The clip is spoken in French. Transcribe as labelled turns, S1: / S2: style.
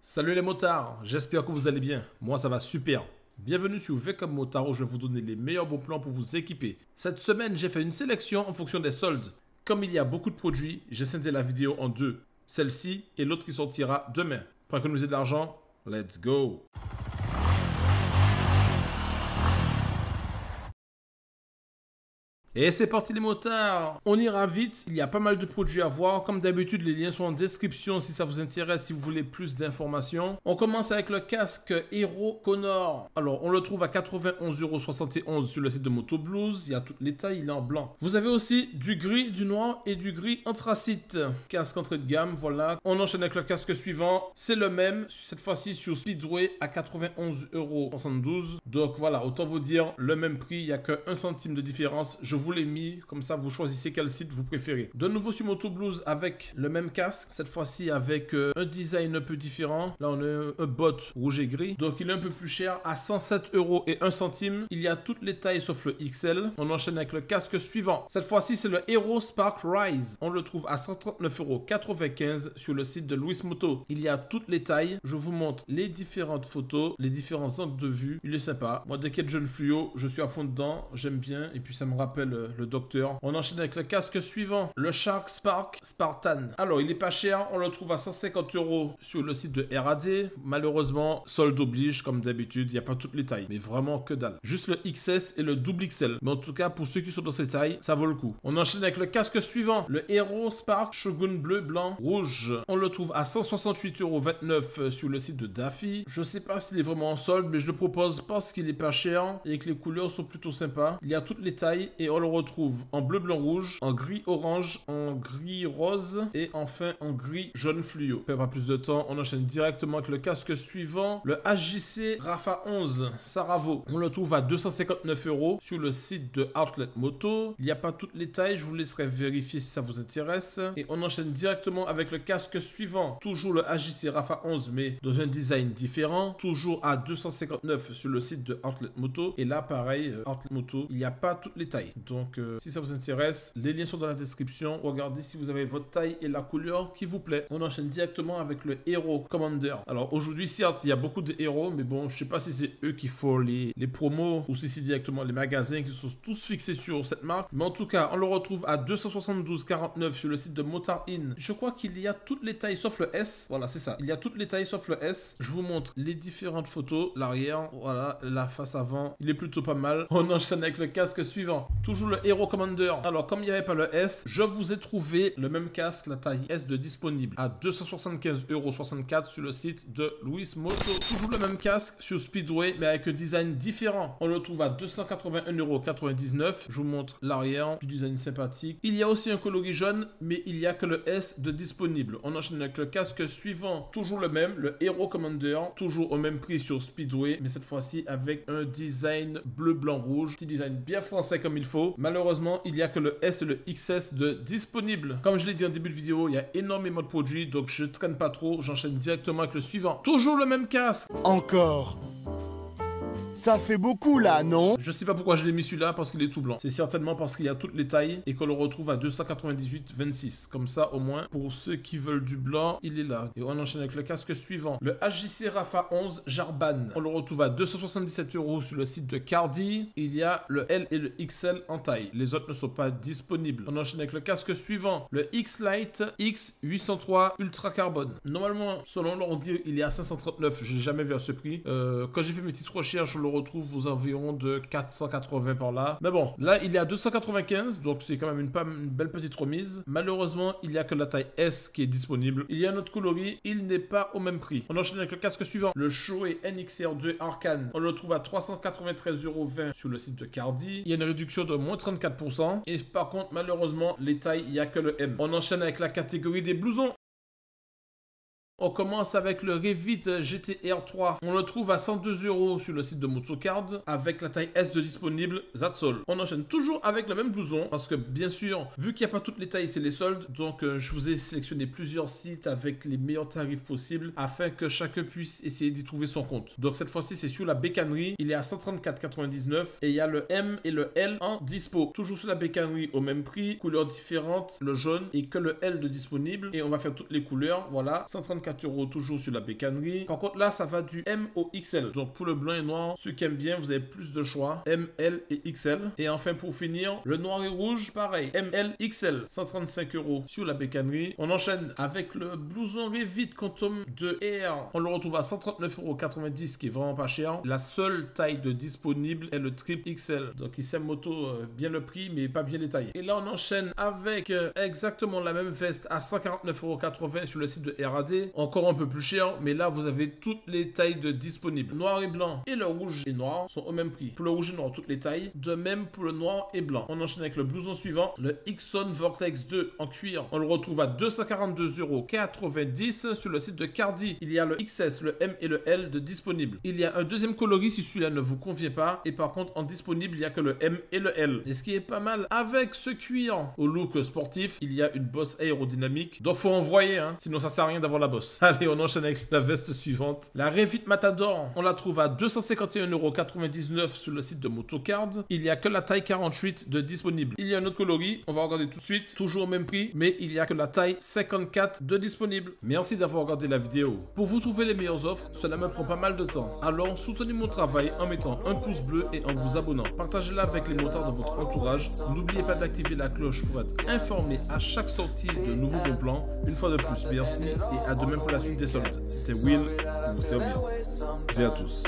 S1: Salut les motards, j'espère que vous allez bien. Moi ça va super. Bienvenue sur V comme Motard où je vais vous donner les meilleurs bons plans pour vous équiper. Cette semaine, j'ai fait une sélection en fonction des soldes. Comme il y a beaucoup de produits, j'ai scindé la vidéo en deux. Celle-ci et l'autre qui sortira demain. Pour économiser de l'argent, let's go! Et c'est parti les motards. On ira vite, il y a pas mal de produits à voir. Comme d'habitude, les liens sont en description si ça vous intéresse, si vous voulez plus d'informations. On commence avec le casque Hero Connor. Alors, on le trouve à 91,71 € sur le site de Motoblues. Il y a toutes les tailles, il est en blanc. Vous avez aussi du gris, du noir et du gris anthracite. Casque entrée de gamme, voilà. On enchaîne avec le casque suivant. C'est le même, cette fois-ci sur Speedway à 91,72 €. Donc voilà, autant vous dire, le même prix, il n'y a que 1 centime de différence. Je vous l'ai mis, comme ça vous choisissez quel site vous préférez. De nouveau sur Motoblues avec le même casque, cette fois-ci avec un design un peu différent. Là on a un bot rouge et gris, donc il est un peu plus cher à 107,01 €. Il y a toutes les tailles sauf le XL. On enchaîne avec le casque suivant. Cette fois-ci c'est le Hero Spark Rise. On le trouve à 139,95 € sur le site de Louis Moto. Il y a toutes les tailles. Je vous montre les différentes photos, les différents angles de vue. Il est sympa. Moi dès qu'il y a de jeunes fluo, je suis à fond dedans. J'aime bien et puis ça me rappelle le docteur. On enchaîne avec le casque suivant, le Shark Spark Spartan. Alors, il est pas cher, on le trouve à 150 € sur le site de RAD. Malheureusement, solde oblige, comme d'habitude, il n'y a pas toutes les tailles, mais vraiment que dalle. Juste le XS et le double XL. Mais en tout cas, pour ceux qui sont dans ces tailles, ça vaut le coup. On enchaîne avec le casque suivant, le Hero Spark Shogun bleu, blanc, rouge. On le trouve à 168,29 € sur le site de Daffy. Je sais pas s'il est vraiment en solde, mais je le propose parce qu'il est pas cher et que les couleurs sont plutôt sympas. Il y a toutes les tailles et on le retrouve en bleu, blanc, rouge, en gris orange, en gris rose et enfin en gris jaune fluo. Pas plus de temps, on enchaîne directement avec le casque suivant, le HJC Rafa 11 Saravo. On le trouve à 259 € sur le site de Outlet Moto. Il n'y a pas toutes les tailles, je vous laisserai vérifier si ça vous intéresse. Et on enchaîne directement avec le casque suivant, toujours le HJC Rafa 11 mais dans un design différent, toujours à 259 € sur le site de Outlet Moto. Et là pareil, Outlet Moto, il n'y a pas toutes les tailles. Donc si ça vous intéresse, les liens sont dans la description. Regardez si vous avez votre taille et la couleur qui vous plaît. On enchaîne directement avec le Hero Commander. Alors aujourd'hui certes il y a beaucoup de héros, mais bon je sais pas si c'est eux qui font les promos ou si c'est directement les magasins qui sont tous fixés sur cette marque. Mais en tout cas on le retrouve à 272,49 € sur le site de Motard In. Je crois qu'il y a toutes les tailles sauf le S. Voilà c'est ça. Il y a toutes les tailles sauf le S. Je vous montre les différentes photos. L'arrière, voilà, la face avant. Il est plutôt pas mal. On enchaîne avec le casque suivant. Toujours le Hero Commander. Alors, comme il n'y avait pas le S, je vous ai trouvé le même casque, la taille S de disponible à 275,64 € sur le site de Louis Moto. Toujours le même casque sur Speedway, mais avec un design différent. On le trouve à 281,99 €. Je vous montre l'arrière, du design sympathique. Il y a aussi un coloris jaune, mais il n'y a que le S de disponible. On enchaîne avec le casque suivant. Toujours le même, le Hero Commander. Toujours au même prix sur Speedway, mais cette fois-ci avec un design bleu, blanc, rouge. Petit design bien français comme il faut. Malheureusement, il n'y a que le S et le XS de disponible. Comme je l'ai dit en début de vidéo, il y a énormément de produits, donc je traîne pas trop. J'enchaîne directement avec le suivant. Toujours le même casque.
S2: Encore. Ça fait beaucoup là, non?
S1: Je sais pas pourquoi je l'ai mis celui-là parce qu'il est tout blanc. C'est certainement parce qu'il y a toutes les tailles et qu'on le retrouve à 298,26. Comme ça, au moins, pour ceux qui veulent du blanc, il est là. Et on enchaîne avec le casque suivant. Le HJC Rafa 11 Jarban. On le retrouve à 277 € sur le site de Cardi. Il y a le L et le XL en taille. Les autres ne sont pas disponibles. On enchaîne avec le casque suivant. Le X-Lite X803 Ultra Carbone. Normalement, selon leur dire, il est à 539. J'ai jamais vu à ce prix. Quand j'ai fait mes petites recherches, on le retrouve aux environs de 480 par là. Mais bon, là, il est à 295, donc c'est quand même une belle petite remise. Malheureusement, il n'y a que la taille S qui est disponible. Il y a un autre coloris, il n'est pas au même prix. On enchaîne avec le casque suivant, le Shoei NXR2 Arcane. On le trouve à 393,20 € sur le site de Cardi. Il y a une réduction de moins 34%. Et par contre, malheureusement, les tailles, il n'y a que le M. On enchaîne avec la catégorie des blousons. On commence avec le Revit GTR 3. On le trouve à 102 € sur le site de Motocard avec la taille S de disponible. That's all. On enchaîne toujours avec le même blouson parce que bien sûr, vu qu'il n'y a pas toutes les tailles, c'est les soldes. Donc je vous ai sélectionné plusieurs sites avec les meilleurs tarifs possibles afin que chacun puisse essayer d'y trouver son compte. Donc cette fois-ci, c'est sur la bécannerie. Il est à 134,99 et il y a le M et le L en dispo. Toujours sur la bécannerie au même prix, couleurs différentes, le jaune et que le L de disponible. Et on va faire toutes les couleurs. Voilà, 134,99 64 € toujours sur la bécannerie. Par contre, là, ça va du M au XL. Donc, pour le blanc et noir, ceux qui aiment bien, vous avez plus de choix. M, L et XL. Et enfin, pour finir, le noir et rouge, pareil. M, L, XL. 135 € sur la bécannerie. On enchaîne avec le blouson Revit Quantum de Air. On le retrouve à 139,90 € qui est vraiment pas cher. La seule taille de disponible est le triple XL. Donc, ici, moto, bien le prix, mais pas bien détaillé. Et là, on enchaîne avec exactement la même veste à 149,80 € sur le site de RAD. Encore un peu plus cher, mais là, vous avez toutes les tailles de disponibles. Noir et blanc et le rouge et noir sont au même prix. Pour le rouge et noir, toutes les tailles. De même pour le noir et blanc. On enchaîne avec le blouson suivant, le Ixon Vortex 2 en cuir. On le retrouve à 242,90 € sur le site de Cardi. Il y a le XS, le M et le L de disponible. Il y a un deuxième coloris si celui-là ne vous convient pas. Et par contre, en disponible, il n'y a que le M et le L. Et ce qui est pas mal, avec ce cuir au look sportif, il y a une bosse aérodynamique. Donc, faut envoyer, hein. Sinon, ça sert à rien d'avoir la bosse. Allez, on enchaîne avec la veste suivante. La Revit Matador, on la trouve à 251,99 € sur le site de Motocard. Il n'y a que la taille 48 de disponible. Il y a un autre coloris, on va regarder tout de suite. Toujours au même prix, mais il n'y a que la taille 54 de disponible. Merci d'avoir regardé la vidéo. Pour vous trouver les meilleures offres, cela me prend pas mal de temps. Alors, soutenez mon travail en mettant un pouce bleu et en vous abonnant. Partagez-la avec les motards de votre entourage. N'oubliez pas d'activer la cloche pour être informé à chaque sortie de nouveaux bons plans. Une fois de plus, merci et à demain pour la suite des soldes. C'était Will, pour vous servir. Paix à tous.